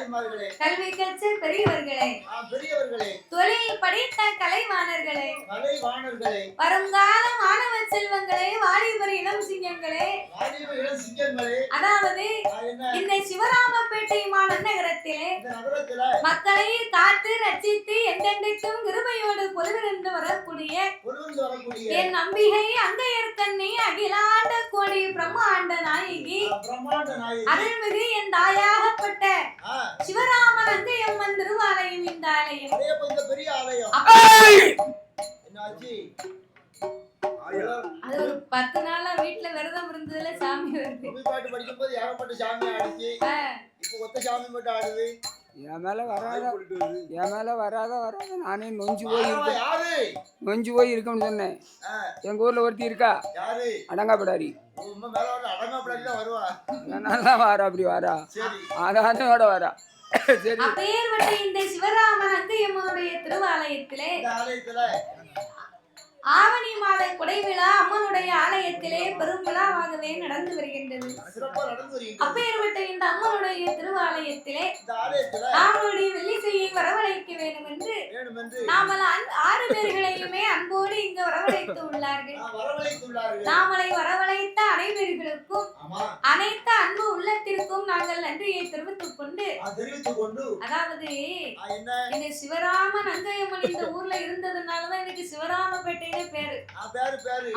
கல்வி கற்ற பெரியவர்களே, தொழில் படித்த கலைவாணர்களே, வருங்கால மாணவ செல்வங்களே, வாலிபர் இளம் சிங்கங்களே, அதாவது இந்த சிவராமப்பேட்டை மாநகரத்திலே மக்களை காத்து ரட்சித்து எந்தெந்தைக்கும் கிருபையோடு பொருளிருந்து வரக்கூடிய என் நம்பிகை அங்கையர்கண்ணி அகிலாண்ட கோடி பிரம்மாண்ட நாயகி அருள்மிகு என் தாயாகப்பட்ட சிவராமன் அங்கையம்மன் திருவாலயம். இந்த ஆலயம் அது ஒரு 10 நாளா வீட்டுல விரதம் இருந்ததுல சாமி வருது. பாட்டு படிக்கும் போது ஏகப்பட்ட சாமி ஆடுச்சு. இப்ப ஒத்த சாமி மட்டும் ஆடுது. என் மேல வராத நானே நொஞ்சு போய் இருக்கேன்னு சொன்னேன். எங்க ஊர்ல ஒருத்தி இருக்கா, அடங்காப்படாரி. நல்லா வாரா, அப்படி வாரா, அதானோட வாரா. சரி, அப்பேர்வட்ட இந்த சிவராமன் அங்கையம்மனுடைய திருவாலயத்திலே ஆவணி மாத குடைவிழா அம்மனுடைய ஆலயத்திலே பெரும் விழாவாகவே நடந்து வருகின்றது. அப்பேற்பட்ட இந்த அம்மனுடைய திருவாலயத்திலே நாமளுடைய வெள்ளிசையை வரவழைக்க வேண்டும் என்று நாமல் 6 பேர்களையுமே அன்போடு இங்கு வரவழைத்து உள்ளார்கள். நாமளை வரவழைத்த அனைவர்களுக்கும் அனைத்து அன்பு உள்ளத்திற்கும் நாங்கள் நன்றியை தெரிவித்துக் கொண்டு, அதாவது இந்த சிவராமன் அங்கையம்மன் இந்த ஊர்ல இருந்ததுனாலதான் எனக்கு சிவராமப்பேட்டை பேரு.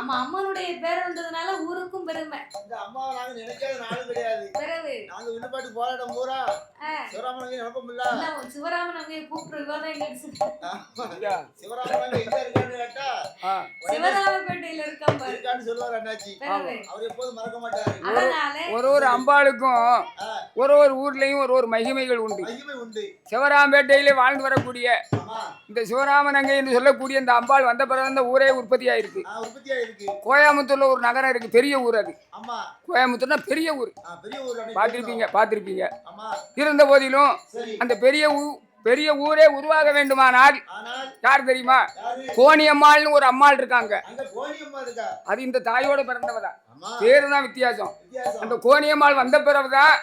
ஆமா, அம்மனுடைய பேர் வந்ததுனால ஊருக்கும் பெருமை. இந்த அம்மாவை நாங்க நினைக்காத நாள் கிடையாது. பிறகு நாங்க விண்ணப்பாட்டு போராட்டம் பூரா சிவராமன் நினைப்போம்ல. சிவராமன் அங்கே கூப்பிட்டு விவாதம் எங்களுக்கு சிவராமன் எங்க இருக்கான்னு கேட்டா சிவராமப்பேட்டையில இருக்கான்னு சொல்லுவார் அண்ணாச்சி. அவர் எப்போதும் மறக்க மாட்டாரு. அதனால ஒரு அம்பாளுக்கும் ஒரு ஊர்லயும் ஒரு மகிமைகள் உண்டு. சிவராமப்பேட்டையிலே வாழ்ந்து வரக்கூடிய இந்த சிவராமன் அங்கே என்று சொல்லக்கூடிய இந்த அம்பாள் வந்த பிறகு இந்த ஊரே உற்பத்தி ஆயிருக்கு. கோயம்புத்தூர்ல ஒரு நகரம் இருக்கு, பெரிய ஊர். அது கோயம்புத்தூர்னா பெரிய ஊர், பார்த்திருப்பீங்க. இருந்த போதிலும் அந்த பெரிய ஊரே உருவாக வேண்டுமானால் யார் தெரியுமா? கோணியம்மாள்னு ஒரு அம்மாள் இருக்காங்க. அது இந்த தாயோட பிறந்தவதான், பேருதான் வித்தியாசம். அந்த கோணியம்மாள் வந்த பிறகுதான்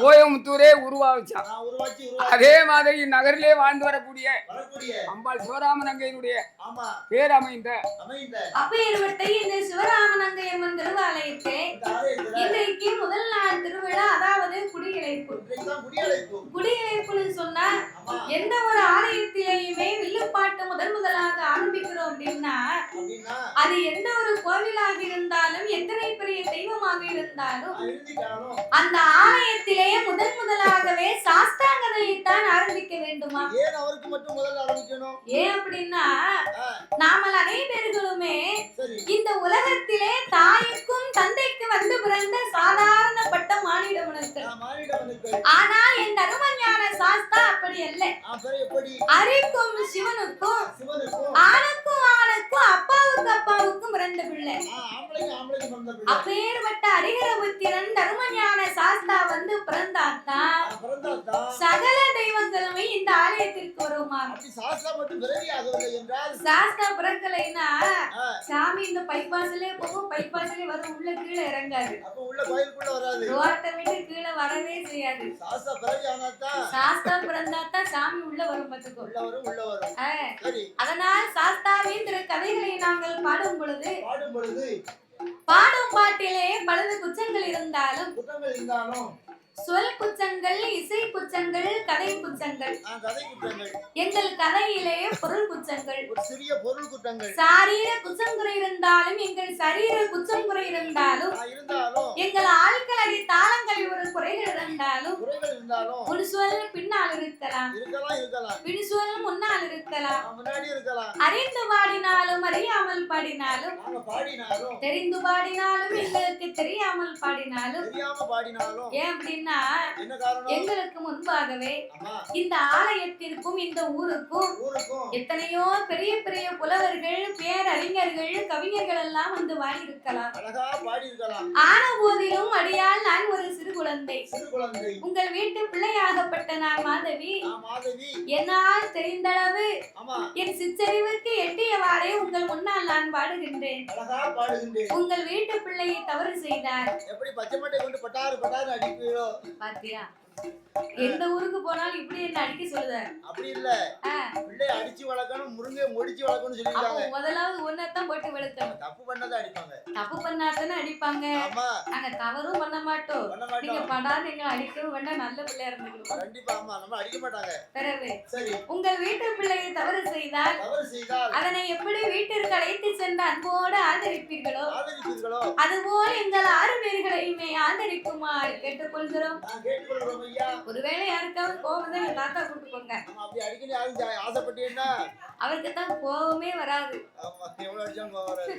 கோயம்புத்தூரே உருவாச்சான். அதே மாதிரி நகரிலே வாழ்ந்து வரக்கூடிய அம்பாள் சிவராமன் அங்கையினுடைய பேர் அமைந்த சிவராமன் அங்கையம்மன் திருவாலயத்தை இன்றைக்கு முதல் நாள் திருவிழா, அதாவது குடியழைப்புன்னு சொன்னா எந்த ஒரு ஆலயத்திலேயுமே வில்லுப்பாட்டு முதலாக ஆரம்பிக்கிறோம் அப்படின்னா அது எந்த ஒரு கோவிலாக இருந்தாலும் எத்தனை பெரிய தெய்வமாக இருந்தாலும் அந்த ஆலயத்திலே முதலாகவே சாஸ்தாங்கதையைத்தான் ஆரம்பிக்க வேண்டுமா? ஏன் அப்படின்னா நாமல் அனைவர்களுமே இந்த உலகத்திலே தாய்க்கும் தந்தைக்கு வந்து பிறந்த சாதாரணப்பட்ட மானிடவனுக்கு. ஆனால் என் தருமஞான சாஸ்தா அப்படி அல்ல. அரிக்கும் சிவனுக்கும் ஆணுக்கும் அப்பாவுக்கும் பிறந்த பிள்ளை. அப்பேற்பட்ட அரிகரபுத்திரன் தருமஞான சாஸ்தா வந்து பிறந்தாத்தான் சகல தெய்வங்களுமே இந்த ஆலயத்திற்கு வருமா? சாஸ்தா பிறக்கலைன்னா சாமி இந்த பைப்பாசிலே போகும், பைப்பாசிலே வரும், உள்ள கீழே இறங்காது, ரோட்டை விட்டு கீழே வரவே செய்யாது. சாஸ்தா பிறந்தாத்தான் சாமி உள்ள வரும், பார்த்துக்கோ. அதனால் சாஸ்தாவின் திரு கதைகளை நாங்கள் பாடும் பொழுது பாடும் பாட்டிலே பலது குற்றங்கள் இருந்தாலும் சொல் குற்றங்கள், இசை குற்றங்கள், கதை குற்றங்கள், எங்கள் கதையிலே பொருள் குற்றங்கள், சாரீர குற்றங்குறை இருந்தாலும் எங்கள் சரீர குற்றங்குறை இருந்தாலும் எங்கள் ஆட்கள் அடி தாளங்களில் ஒரு குறைகள் இருந்தாலும் ஒரு சொல் பின்னால் இருக்கலாம், பின்சொல் முன்னால் இருக்கலாம். அறிந்து பாடினாலும் அறியாமல் பாடினாலும் தெரிந்து பாடினாலும் எங்களுக்கு தெரியாமல் பாடினாலும் ஏன் அப்படின்னா எங்களுக்கு முன்பாகவே இந்த ஆலயத்திற்கும் இந்த ஊருக்கும் எத்தனையோ பெரிய பெரிய புலவர்கள், பேரறிஞர்கள், கவிஞர்கள் எல்லாம் வந்து வாடி இருக்கலாம். ஆன போதிலும் அடியால் நான் ஒரு சிறு குழந்தை, உங்கள் வீட்டு பிள்ளையாகப்பட்ட நான் மாதவி. என்னால் தெரிந்தளவு என் சிற்றறிவுக்கு எட்டியவாறே உங்கள் முன்னால் நான் பாடுகின்றேன். உங்கள் வீட்டு பிள்ளையை தவறு செய்தார் பாத்தியா, எந்த ஊருக்கு போனாலும் இப்படி என்ன அடிக்க சொல்லுத? அப்படி இல்ல, பிள்ளை அடிச்சு வளர்க்கணும், முருங்கை முடிச்சு வளர்க்கணும்னு அப்போ சொல்லிருக்காங்க. முதலாவது ஒன்னதான் போட்டு வெளுக்கணும். தப்பு பண்ணாதான் அடிப்பாங்க. தப்பு பண்ணாதானே அடிப்பாங்க. ஆமா, நாங்க தவறும் பண்ண மாட்டோம். பண்ண நீங்க மாட்டோம். படாத எங்களை அடிக்கவும் வேண்டாம், நல்ல பிள்ளையா இருந்துக்கணும். கண்டிப்பா ஆமா, நம்ம அடிக்க மாட்டாங்க. பிறகு சரி, உங்கள் வீட்டு பிள்ளையை தவறு செய்தால் தவறு செய்தால் அதனை எப்படி வீட்டிற்கு அழைத்து சென்று அன்போடு ஆதரிப்பீர்களோ ஆதரிப்பீர்களோ அதுபோல் எங்கள் 6 பேர்களையுமே ஆதரிக்குமாறு கேட்டுக்கொள்கிறோம். நான் கேட்டுக்கொள்கிறோம் ஐயா. ஒருவேளை யாருக்காவது கோபம் தான் எங்க தாத்தா கூட்டு போங்க. நம்ம அப்படி அடிக்கணும் யாரும் ஆசைப்பட்டீங்கன்னா அவருக்கு தான் கோபமே வராது. ஆமா, எவ்வளவு அடிச்சாலும் கோவம் வராது.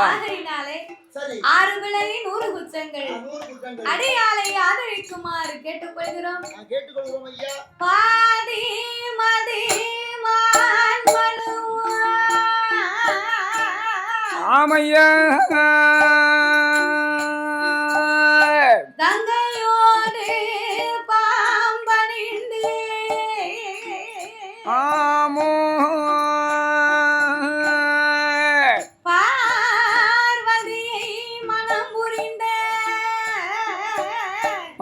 ஆகையினாலே சரி, 6 விலை 100 குச்சங்கள் 100 குற்றங்கள் அடியாளை ஆதரிக்குமாறு கேட்டுக்கொள்கிறோம். நான் கேட்டுக்கொள்கிறோம் ஐயா. பாதி மதி மான்மனுவான் ஆமையா தங்கையோடு பாம்பணிந்து ஆமோ பார்வதியை மனம் புரிந்த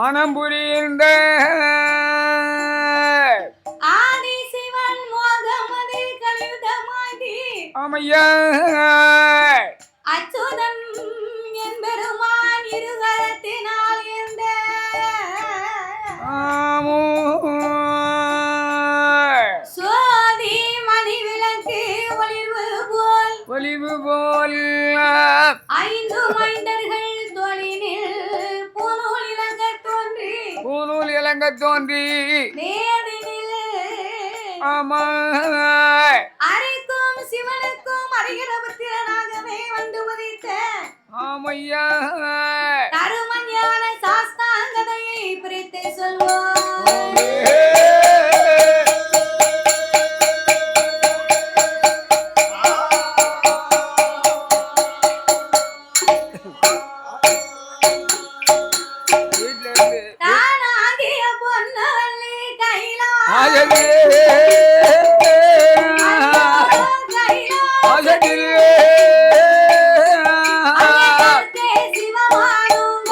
மனம் புரிந்த ஆதி சிவன் மோகமதி கலியுதமாகி ஆமையா அச்சுதன் என்பெருமான் இருகரத்தினால் இருந்த ஆமோ சோதி மணி விளக்கு ஒளிர்வு போல் ஒளிவு போல் 5 மைந்தர்கள் தோளினில் பூநூல் இலங்க தோன்றி பூநூல் இலங்க தோன்றி நேரினில் ஆமா அரைக்கும் சிவனுக்கும் அறிகிற புத்திரனாகவே வந்து உதித்த ஆமையா தருமஞான சாஸ்தாங்கதையை பிரித்து சொல்வோம். வீட்டுல இருந்து தானாகிய பொன்னவல்லி கைலாசம் ஆகவே ஆகதில் அங்கே சிவமானும்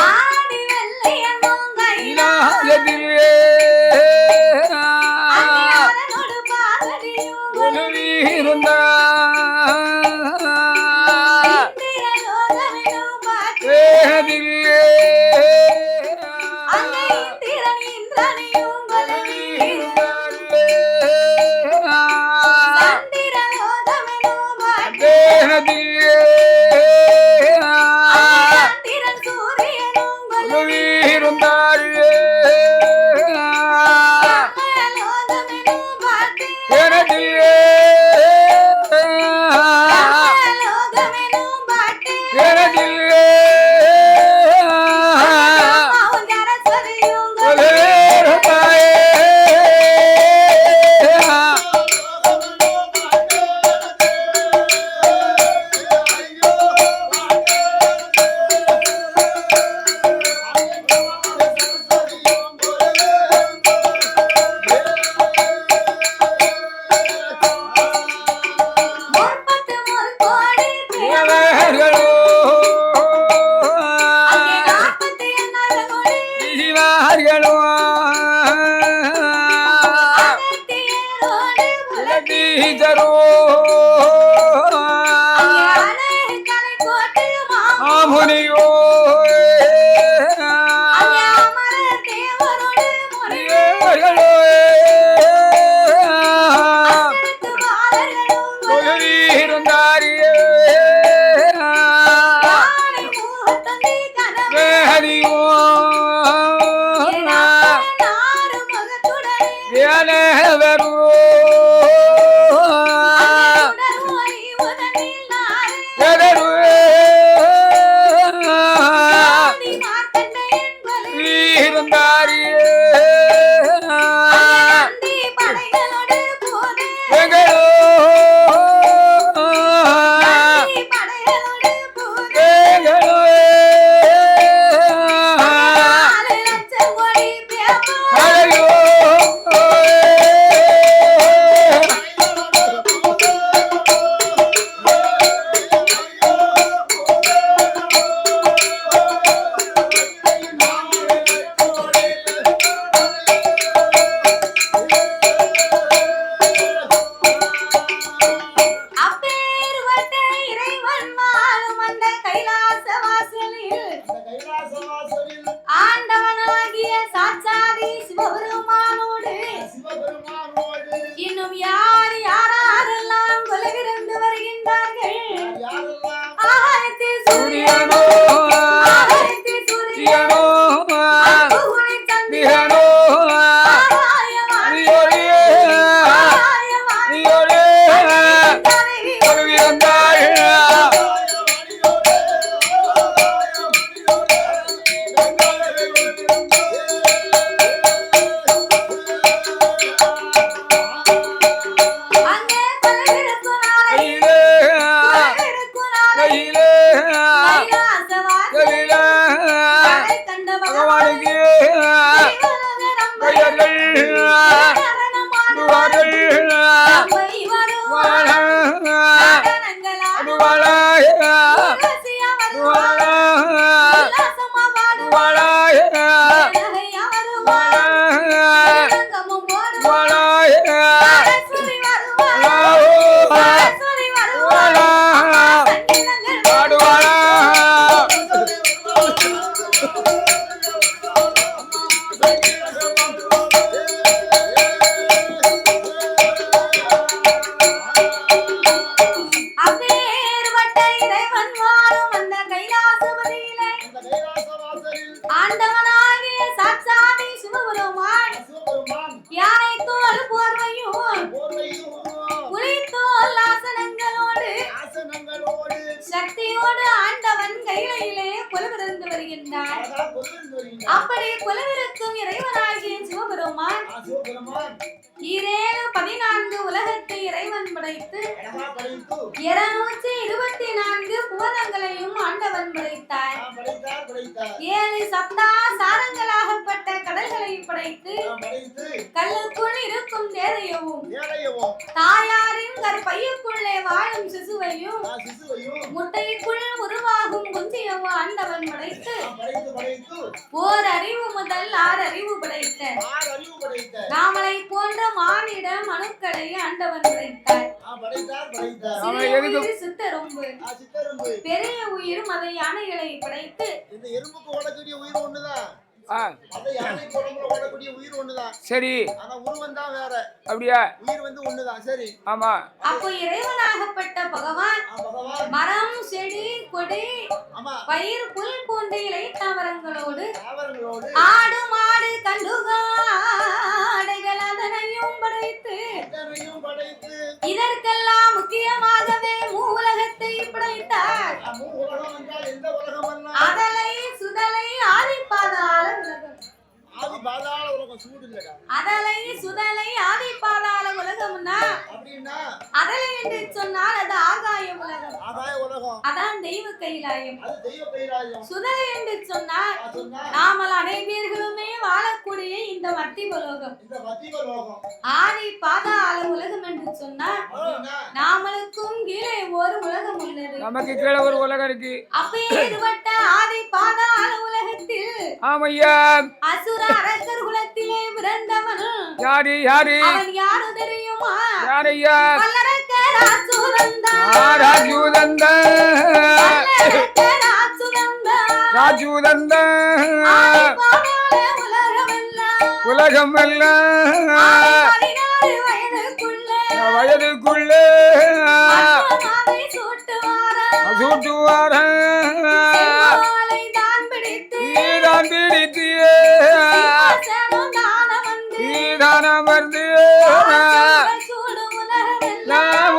ஆடி வெள்ளையனும் கைலாசம் அரனோடு பாதடியும் இந்திரலோகமெனும் பார்த்து அங்கே இந்திரன் இந்திரனையும் கொலவீரும் சந்திரலோகமெனும் பார்த்து சந்திரன் சூரியனும் கொலவீரும் லோகமெனும் பார்த்து லோகமெனும் பார்த்து அம்மாவும் சரஸ்வதியும் யார் யாரெல்லாம் கொலைவிருந்து வருகின்றார்கள் ஆகாயத்தில் சூரியனோ ஆகாயத்தில் சூரியனோ அப்புகுனை சந்திரனோ அப்படி குலவிருக்கும் இறைவனாகிய சிவபெருமான் 14 உலகத்தை இறைவன் படைத்து 224 புவனங்களையும் ஆண்டவன் படைத்தார் 7 சப்தா சாரங்களாகப்பட்ட கடல்களை படைத்து கல்லுக்குள் இருக்கும் தேரையவும் தாயாரின் கற்பையுக்குள்ளே வாழும் சிசுவையும் முட்டைக்குள் உருவாகும் குஞ்சியவும் ஆண்டவன் படைத்து ஓர் அறிவு முதல் 6 அறிவு படைத்த நாமளை போன்ற மானிட மனுக்களை ஆண்டவன் படைத்தார். சித்தரும்பு பெரிய உயிரும் அதை யானைகளை படைத்து இந்த எறும்புக்கு ஓடக்கூடிய உயிர் ஒண்ணுதான். சரி, உருவம் தான் வேற. அப்படியா? உயிர் வந்து ஒண்ணுதான். சரி, ஆமா. அப்போ இறைவனாகப்பட்ட பகவான் மரம் செடி கொடி பயிர் புல் போன்ற இலை தாவரங்களோடு ஆடு மாடு கண்டுகாடைகள் அதனையும் படைத்து இதற்கெல்லாம் முக்கியமாகவே மூலகத்தை படைத்தார். அதலை சுதலை ஆதிப்பாதாள உலகம். அதலை சுதலை ஆதிப்பாதாள உலகம்னா அதலை என்று சொன்னால் அது ஆகாய உலகம். அதான் தெய்வ கைலாயம். சுதலை என்று சொன்னால் நாமல் அனைவர்களுமே வாழக்கூடிய இந்த மத்தியலோகம். ஆதி பாதாள உலகம் என்று சொன்னால் நாமளுக்கும் கீழே ஒரு உலகம் உள்ளது. நமக்கு கீழே ஒரு உலகம் இருக்கு. அப்பேற்பட்ட ஆதி பாதாள உலகத்தில் ஆமையா அசுர அரசர் குலத்திலே பிறந்தவன் யாரு யாரு? அவன் யாரு தெரியுமா? யாரையா? வல்லரக்க ராஜூதந்தா. ராஜூதந்தா ராஜூதந்தா உலகம் எல்லாம் வயதுக்குள்ளே சூட்டுவார தான் பிடித்து நீதானம் வந்து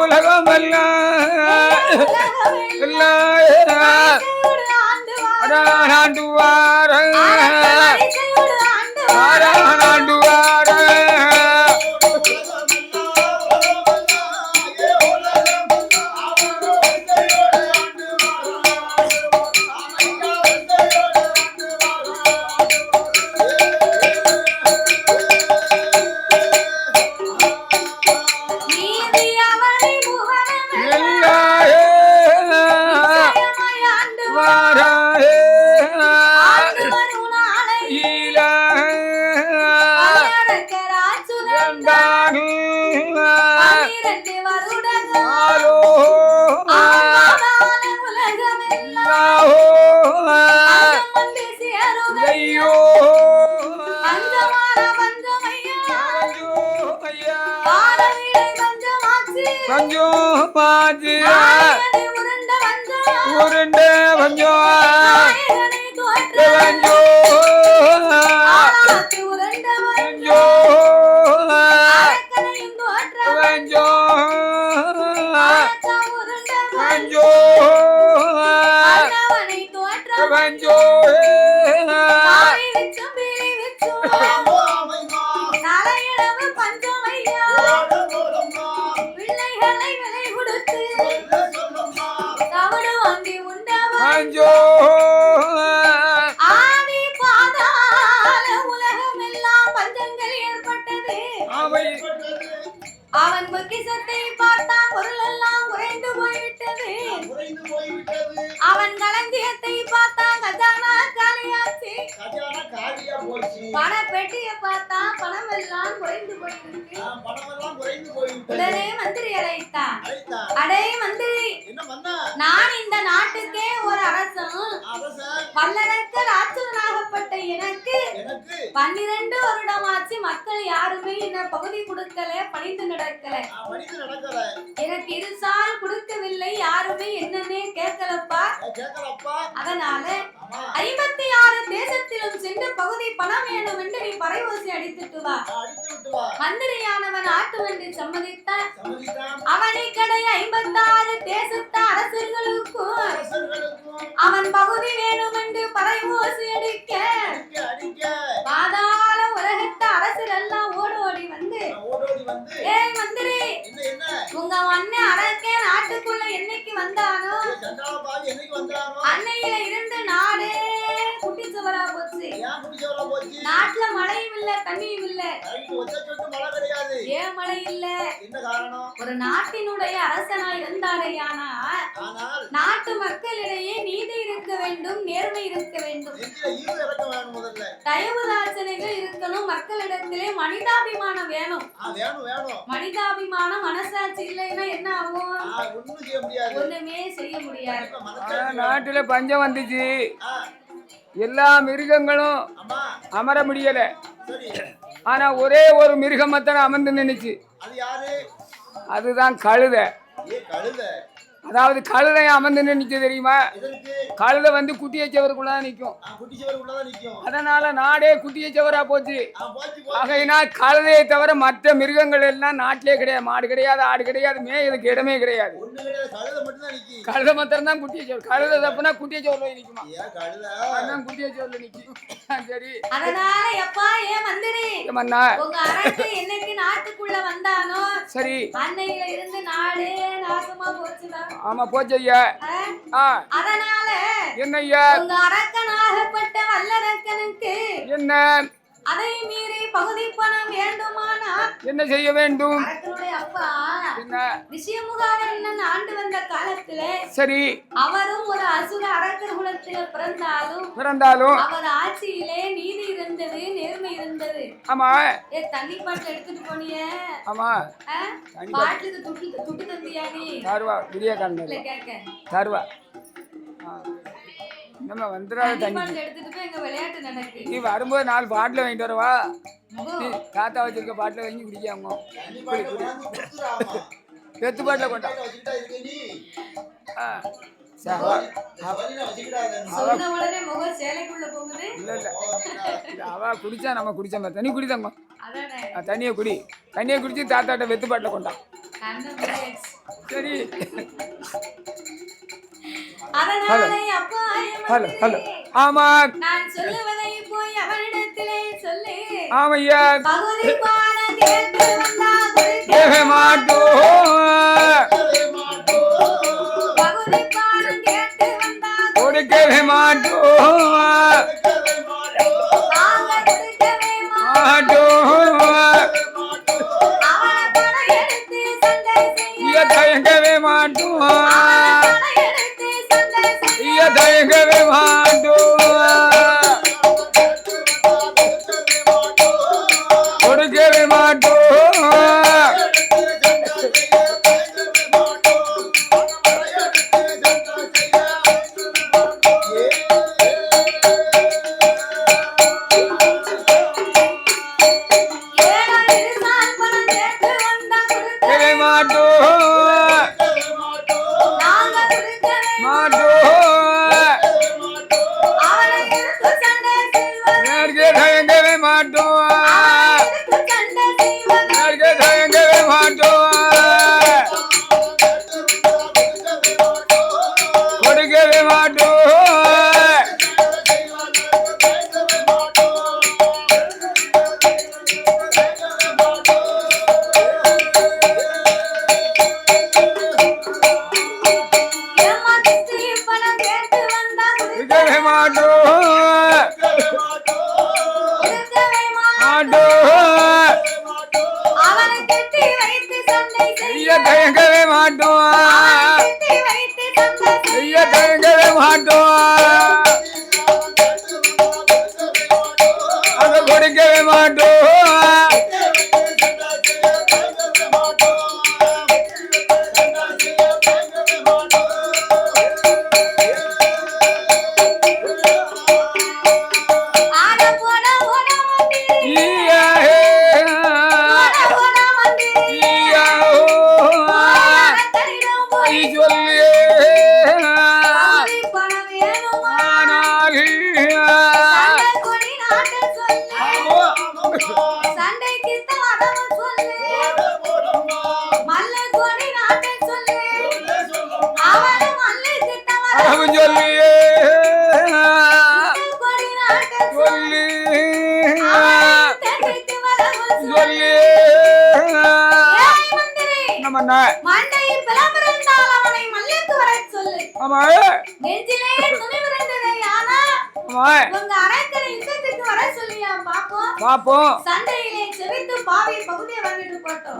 உலகம் எல்லாம் ஆண்டுவார ஆண்டுவார வாஞ்சோ ஆதி பாதாள உலகம் எல்லாம் பஞ்சங்கள் ஏற்பட்டது. அவன் பொக்கிஷத்தை பார்த்தான், பொருள் எல்லாம் குறைந்து போய்விட்டது. அவன் களஞ்சியத்தை பார்த்தான், கஜானா காலியாச்சு. பண பெட்டியை பார்த்தான், பணம் எல்லாம் குறைந்து போயிருக்கு. உடனே மந்திரி அழைத்தான். அடே மந்திரி, நான் இந்த நாட்டுக்கே ஒரு அரசன். வல்லரக்க ராட்சதனாகப்பட்ட எனக்கு 12 வருடமாச்சு. மக்கள் யாருமே இந்த பகுதி கொடுக்கல, பணிந்து நடக்கல. எனக்கு இருசால் கொடுக்கவில்லை, யாருமே என்னன்னே கேட்கலப்பா. அதனால 56 தேசத்திலும் சென்று பகுதி பணம் வேணும் என்று நீ பறையோசி அடித்துட்டு வா. மந்திரியானவன் ஆட்டு வந்து சம்மதித்தான். அவனை கடை 56 தேசத்து அரசர்களுக்கும் அவன் பகுதி வேணும் என்று பறையோசி அடிக்க பாதாள உலகத்து அரசர் எல்லாம் ஓடோடி வந்து, ஏய் மந்திரி, உங்க அண்ணன் அரக்கே நாட்டுக்குள்ள என்னைக்கு வந்தானோ அன்னையில இருந்து நாடே குட்டிச்சுவரா போச்சு. நாட்டுல மழையும் இல்ல, தண்ணியும் இல்ல. ஏன் மழை இல்ல? ஒரு நாட்டினுடைய அரசனா இருந்தாரையானா நாட்டு மக்களிடையே நீதி இருக்க வேண்டும், நேர்மை இருக்க வேண்டும், தயவுதாட்சணைகள் இருக்கணும். மக்களிடத்திலே மனிதாபிமானம் வேணும். மனிதாபிமானம் மனசாட்சி இல்லைன்னா என்ன ஆகும்? ஒண்ணுமே செய்ய முடியாது. நாட்டுல பஞ்சம் வந்துச்சு, எல்லா மிருகங்களும் அமர முடியல. ஆனா ஒரே ஒரு மிருகம் மட்டும் அமர்ந்து நின்னுச்சு. அதுதான் கழுதை. அதாவது கழுதை அமர்ந்து நிற்க தெரியுமா? கழுதை வந்து குட்டிய சவருக்குள்ளதான் நிற்கும். அதனால நாடே குட்டிய சவரா போச்சு. ஆகையினா கழுதையை தவிர மற்ற மிருகங்கள் எல்லாம் நாட்டிலே கிடையாது. மாடு கிடையாது, ஆடு கிடையாது, மேயதுக்கு இடமே கிடையாது. கழுதை மாத்திரம் தான் குட்டிய சவர். கழுதை தப்புனா குட்டிய சவர்ல நிக்குமா? குட்டிய சவர்ல நிக்கும். சரி, அதனால எப்பா ஏன் மந்திரி உங்க அரசு என்னைக்கு நாட்டுக்குள்ள வந்தானோ சரி அன்னையில இருந்து நாடே நாசமா போச்சுதான். ஆமா போச்சு ஐயா. அதனால என்ன ஐயா உங்க அரக்கனாகப்பட்ட வல்லரக்கனுக்கு என்ன அதை மீறி பகுதி பணம் வேண்டுமானா என்ன செய்ய வேண்டும்? அரக்கனுடைய அப்பா விஷயமுகாவன் ஆண்டு வந்த காலத்துல சரி அவரும் ஒரு அசுர அரக்கர் குலத்தில் பிறந்தாலும் அவர் ஆட்சியிலே நீதி இருந்தது, நேர்மை இருந்தது. ஆமா தண்ணி பாட்டில் எடுத்துட்டு போனிய. ஆமா பாட்டுக்கு துட்டு தந்தியா நீ? தருவா விடிய காரணம் கேட்க தருவா. நம்ம வந்துடாத தண்ணி எடுத்துட்டு போய் எங்க விளையாட்டு நடக்கு. நீ வரும்போது 4 பாட்டில் வாங்கிட்டு வரவா? நீ தாத்தா வச்சிருக்க பாட்டில் வாங்கி குடிக்காம பெத்து பாட்டில் கொண்டா. சொன்ன உடனே முகம் சேலைக்குள்ள போகுது. இல்ல அவ குடிச்சா நம்ம குடிச்சோம். தண்ணி குடிதாங்க, தண்ணியை குடி. தண்ணியை குடிச்சு தாத்தாட்ட வெத்து பாட்டில் கொண்டா. சரி ஆமா நான் சொல்லுவதை போய் அவனிடத்திலே சொல்லு. ஆமையா பகுதி பானம் கேட்டு வந்தா கொடுக்கவே மாட்டோம். பகுதி பானம் கேட்டு வந்தா கொடுக்கவே மாட்டோம். நாங்க கொடுக்கவே மாட்டோம். அவனை படையெடுத்து சண்டை செய்ய தயங்கவே மாட்டோம். தயங்கவே மாட்டோம். கொடுக்கவே மாட்டோம். கொடுக்கவே மாட்டோம் அவனை கட்டி வைத்து சண்டை செய்ய தயங்கவே மாட்டோம் செய்ய தயங்கவே மாட்டோம் அதை கொடுக்கவே மாட்டோம்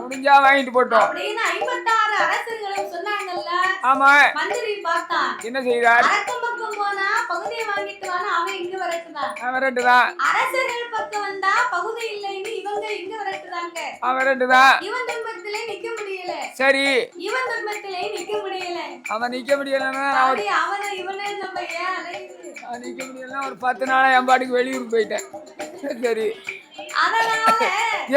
முடிஞ்சா வாங்கிட்டு போட்டோம். ஆமா மந்திரி பார்த்தான். என்ன செய்தார்? அரக்கம் பக்கம் போனா பகுதியை வாங்கிட்டு வானா அவன் இங்க வரட்டுதான். வரட்டுதான். அரசர்கள் பக்கம் வந்தா பகுதி இல்லைன்னு இவங்க இங்க வரட்டுதாங்க. வரட்டுதான். இவன் துன்பத்திலே நிக்க முடியல. சரி. இவன் துன்பத்திலே நிக்க முடியல. அவன் நிக்க முடியலன்னா அவனை இவனே நம்ம ஏன் அலையுது? நிக்க முடியலன்னா ஒரு 10 நாளா என் பாட்டுக்கு வெளியூர் போயிட்டேன். சரி. அதனால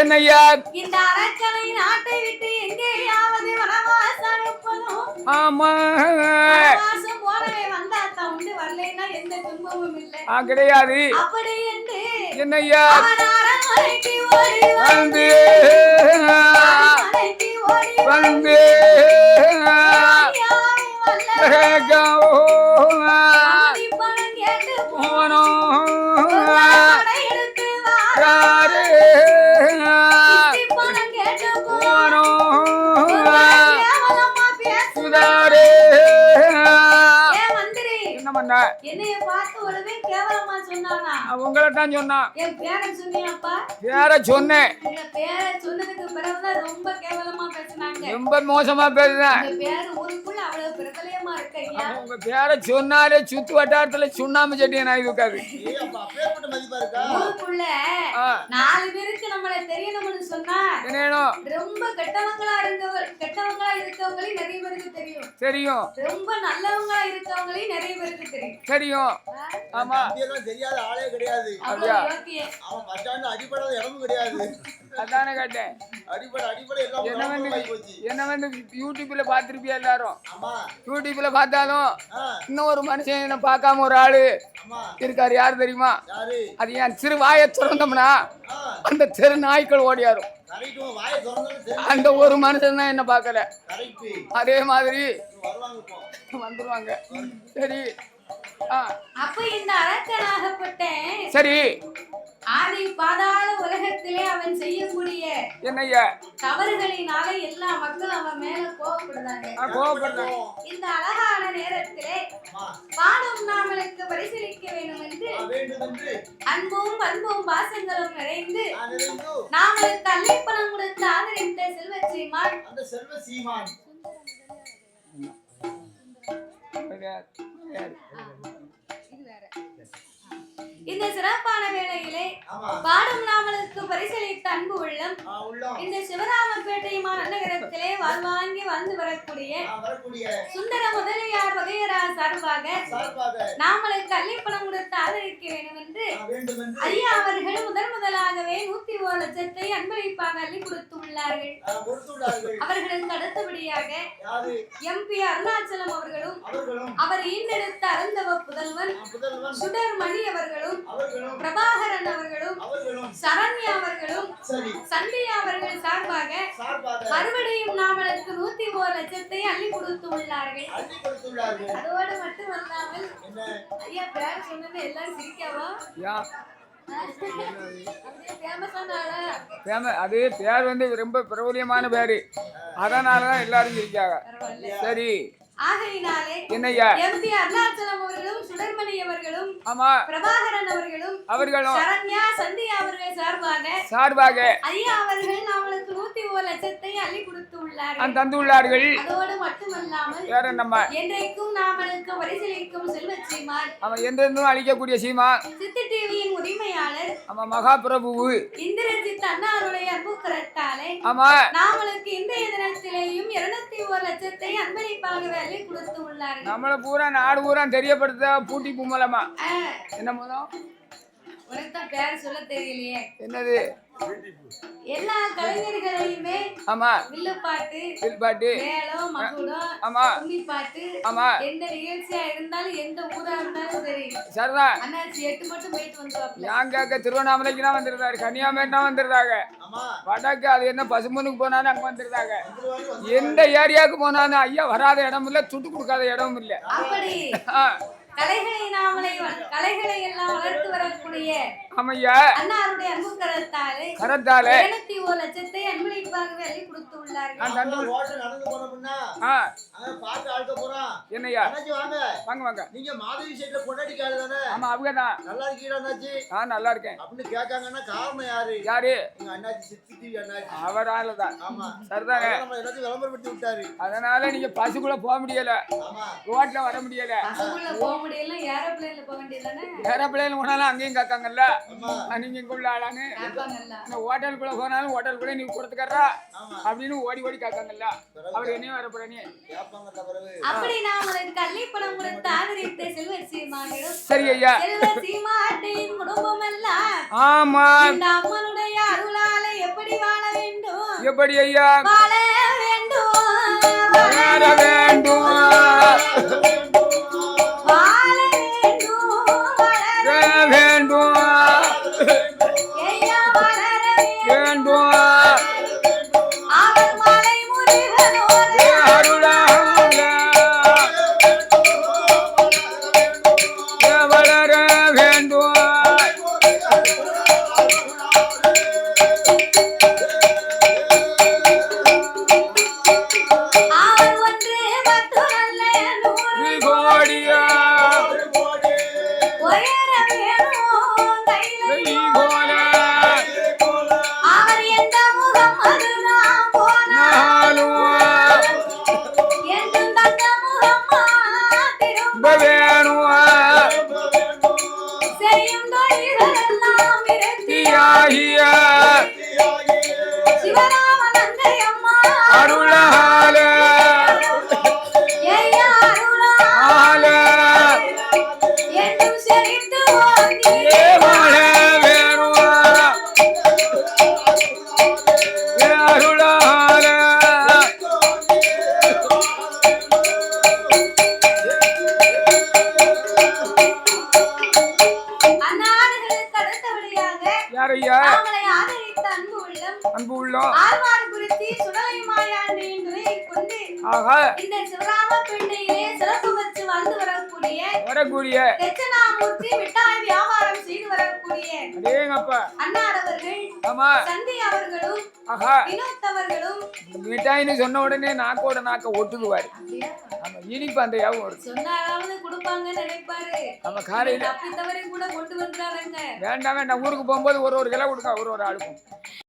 என்னய்யா இந்த அரக்கனை நாட்டை விட்டு எங்கேயாவது வனவாசம் அனுப்பணும். ஆமா வனவாசம் போனவே வந்தா தான் உண்டு, வரலைன்னா எந்த துன்பமும் இல்லை. கிடையாது. அப்படி என்று என்னய்யா அவன் அரண்மனைக்கு ஓடி வந்து அரண்மனைக்கு ஓடி வந்து பணம் கேட்டு போனோம் எடுத்து பணம் கேட்டு சுதாரே மந்திரி என்ன பண்ண? என்னைய பார்த்து உடனே கேவலமா சொன்னானா? உங்களை தான் சொன்னான். என் பேரை சொன்னியாப்பா? பேரை சொன்னேன். உங்க பேரை சொன்னதுக்கு பிறகுதான் ரொம்ப கேவலமா பேசினாங்க. ரொம்ப மோசமா பேசுறேன். உங்க பேரு ஊருக்குள்ள அவ்வளவு பிரபலமா இருக்கு ஐயா. உங்க பேரை சொன்னாலே சுத்து வட்டாரத்துல சுண்ணாம்பு சட்டியை நான் இருக்காது. ஊருக்குள்ள 4 பேருக்கு நம்மள தெரியணும்னு சொன்னா ரொம்ப கெட்டவங்களா இருக்கவங்களையும் நிறைய பேருக்கு தெரியும். தெரியும். ரொம்ப நல்லவங்களா இருக்கவங்களையும் நிறைய பேருக்கு தெரியும். தெரியும். ஆமா. தெரியாத ஆளே கிடையாது. அவன் பட்டாண்டு அடிப்படாத இடமும் கிடையாது. அதானே கேட்டேன். அடிப்படை என்ன வந்து யூடியூப்ல பாத்திருப்பியா எல்லாரும்? யூடியூப்ல பார்த்தாலும் இன்னும் ஒரு மனுஷன் பார்க்காம ஒரு ஆளு இருக்காரு. யாரு தெரியுமா? அது என் சிறு வாயை திறந்தோம்னா அந்த தெரு நாய்க்கள் ஓடியாரும். அந்த ஒரு மனுஷன் தான் என்ன பார்க்கல. அதே மாதிரி வந்துருவாங்க. சரி. அப்ப இந்த அரக்கனாகப்பட்ட சரி ஆதி பாதாள உலகத்திலே அவன் செய்யக்கூடிய என்னய்யா தவறுகளினால எல்லா மக்களும் அவன் மேல கோபப்படுறாங்க. இந்த அழகான நேரத்திலே பாடும் நாமளுக்கு பரிசீலிக்க வேண்டும் என்று அன்பும் பண்பும் பாசங்களும் நிறைந்து நாமளுக்கு அள்ளிப்பணம் கொடுத்து ஆதரித்த செல்வ சீமான் இந்த சிறப்பான வேளையிலே பாடும் நாமளுக்கு பரிசளித்த அன்பு உள்ளம் இந்த சிவராமப்பேட்டை நகரத்திலே வாழ்வாங்கி வந்து வரக்கூடிய சுந்தர முதலியார் வகையரா சார்பாக நாமளுக்கு அள்ளிப்பணம் கொடுத்து ஆதரிக்க வேண்டும் என்று ஐயா அவர்கள் முதலாகவே 101 லட்சத்தை அன்பளிப்பாக அள்ளி கொடுத்துள்ளார்கள். அவர்களுக்கு அடுத்தபடியாக MP அருணாச்சலம் அவர்களும் அவர் ஈண்டெடுத்த அருந்தவ புதல்வன் சுடர்மணி அவர்களும் பிரபாகரன் அவர்களும் சரண்யா அவர்களும் சந்தியா அவர்கள் சார்பாக மறுபடியும் நாமளுக்கு 101 லட்சத்தை அள்ளி கொடுத்து உள்ளார்கள். அதோடு மட்டுமல்லாமல் ஐயா பேர் சொன்னது எல்லாரும் சிரிக்காவா? அது பேர் வந்து ரொம்ப பிரபலியமான பேரு, அதனாலதான் எல்லாரும் சிரிக்காங்க. சரி ஆகையினாலே என்னய்யா MP அருணாச்சலம் அவர்களும் சுடர்மணி கவிமணி அவர்களும் ஆமா பிரபாகரன் அவர்களும் அவர்களும் சரண்யா சந்தியா அவர்கள் சார்பாக ஐயா அவர்கள் நம்மளுக்கு 101 லட்சத்தை அள்ளி கொடுத்து உள்ளார்கள் தந்து உள்ளார்கள். அதோடு மட்டுமல்லாமல் வேற நம்ம என்றைக்கும் நாமளுக்கு பரிசளிக்கும் செல்வ சீமான் அவன் என்றென்றும் அழிக்கக்கூடிய சீமா சித்தி டிவியின் உரிமையாளர் ஆமா மகாபிரபு இந்திரஜித் அண்ணாருடைய அன்பு கரத்தாலே ஆமா நாமளுக்கு இன்றைய தினத்திலேயும் 201 லட்சத்தை அன்பளிப்பாக அள்ளி கொடுத்து உள்ளார்கள். நம்மள பூரா நாடு பூரா தெரியப்படுத்த பூட்டி கும்மலமா என்ன மூலம் உனக்கு பேர் சொல்ல தெரியலையே என்னது எல்லா கலைஞர்களையுமே ஆமா வில்லுப்பாட்டு வில்பாட்டு மேளம் மகுடம் ஆமா கும்மி பாட்டு ஆமா எந்த நிகழ்ச்சியா இருந்தாலும் எந்த ஊரா இருந்தாலும் சரி சரிதான் அண்ணாச்சி 8 மட்டும் போயிட்டு வந்துருவாப்ல. யாங்க திருவண்ணாமலைக்கு தான் வந்துருந்தாரு, கன்னியாகுமரினா வந்துருந்தாங்க, வடக்கு அது என்ன பசுமனுக்கு போனாலும் அங்க வந்துருந்தாங்க. எந்த ஏரியாவுக்கு போனாலும் ஐயா வராத இடம் இல்ல, துட்டு கொடுக்காத இடமும் இல்ல. அப்படி கலைகளை எல்லாம் வளர்த்து வரக்கூடிய ஆமையா அண்ணாருடைய அன்பு கரத்தாலே 201 லட்சத்தை அன்பளிப்பாகவே அள்ளி கொடுத்து உள்ளார்கள். என்னையா வாங்க வாங்க நீங்க மாதவி சைடுல பொண்டாட்டிக்காரு தானே? ஆமா அவங்க தான். நல்லா இருக்கீங்களா அண்ணாச்சி? நல்லா இருக்கேன் அப்படின்னு கேட்காங்கன்னா காரணம் யாரு? யாரு? எங்க அண்ணாச்சி சித்தி டிவி அண்ணாச்சி. அவரால தான். ஆமா சரிதானே? நம்ம எல்லாத்தையும் விளம்பரப்படுத்தி விட்டாரு. அதனால நீங்க பஸ்ஸுக்குள்ள போக முடியல, ஆமா ரோட்ல வர முடியல, பஸ்ஸுக்குள்ள போக முடியல, ஏரோப்ளேன்ல போக வேண்டியதானே? ஏரோப்ளேன்ல போனாலும் அங்கேயும் கேட்காங்கல்ல, ஆமா நீங்க இங்க உள்ள ஆளான்னு. கேட்பாங்கல்ல. இந்த ஹோட்டலுக்குள்ள போனாலும் ஹோட்டலுக்குள்ள நீ கொடுத்துக்கறா ஆமா அப்படின்னு ஓடி ஓடி கேட்காங்கல்ல, அவர் என்னையும் வரப்போறேன் கேட்பாங்க தவறு. அப்படி நான் உனக்கு கள்ளிப்பணம் கொடுத்து ஆதரித்த செல்வ சீமானிடம் சரி ஐயா செல்வ சீமாட்டின் குடும்பம் எல்லாம் ஆமா இந்த அம்மனுடைய அருளால எப்படி வாழ வேண்டும், எப்படி ஐயா வாழ வேண்டும், வளர வேண்டும், வாழ வேண்டும், வளர வேண்டும், ஐயா வளர வேண்டும் அவர் மலை முருகனோடு அருளாக வளர வேண்டும். அவர் ஒன்று மற்றொல்ல 100 கோடியா உயர வேணும் கையில கோல அவர் எந்த முகம் அதுதான் போனாலும் என்றும் தந்த முகமா திரும்ப வேணும் செய்யும் தொழில்களெல்லாம் விரக்தி தியாகிய சிவராமனந்தை அம்மா அருளால ஐயா அருளா ஆல என்றும் செழித்து ஓங்கி வாழ வேணும் அருளால அந்நாடுகளுக்கு அடுத்தபடியாக யாரையா அவங்களை ஆதரித்த அன்பு உள்ளம் அன்பு உள்ளோம் ஆழ்வார் குறிச்சி சுடலை மாயாண்டியின் துணையை கொண்டு ஆகா இந்த சிவராம பெண்ணையிலே சிறப்பு வச்சு வாழ்ந்து வரக்கூடிய தட்சணாமூர்த்தி மிட்டாய் வியாபாரம் செய்து வரக்கூடிய அடேங்கப்பா அண்ணாரவர்கள் ஆமா சந்தி அவர்களும் ஆஹா வினோத் அவர்களும் மிட்டாயின்னு சொன்ன உடனே நாக்கோட நாக்க ஒட்டுக்குவாரு. அப்படியா? ஆமா இனிப்பு அந்த யாவும் வரும். சொன்னாலாவது கொடுப்பாங்கன்னு நினைப்பாரு. நம்ம காலையில தப்பி தவறி கூட கொண்டு வந்துறாங்க. வேண்டாம் வேண்டாம் ஊருக்கு போகும்போது ஒரு கிலோ கொடுக்க ஒரு ஆளுக்கும்.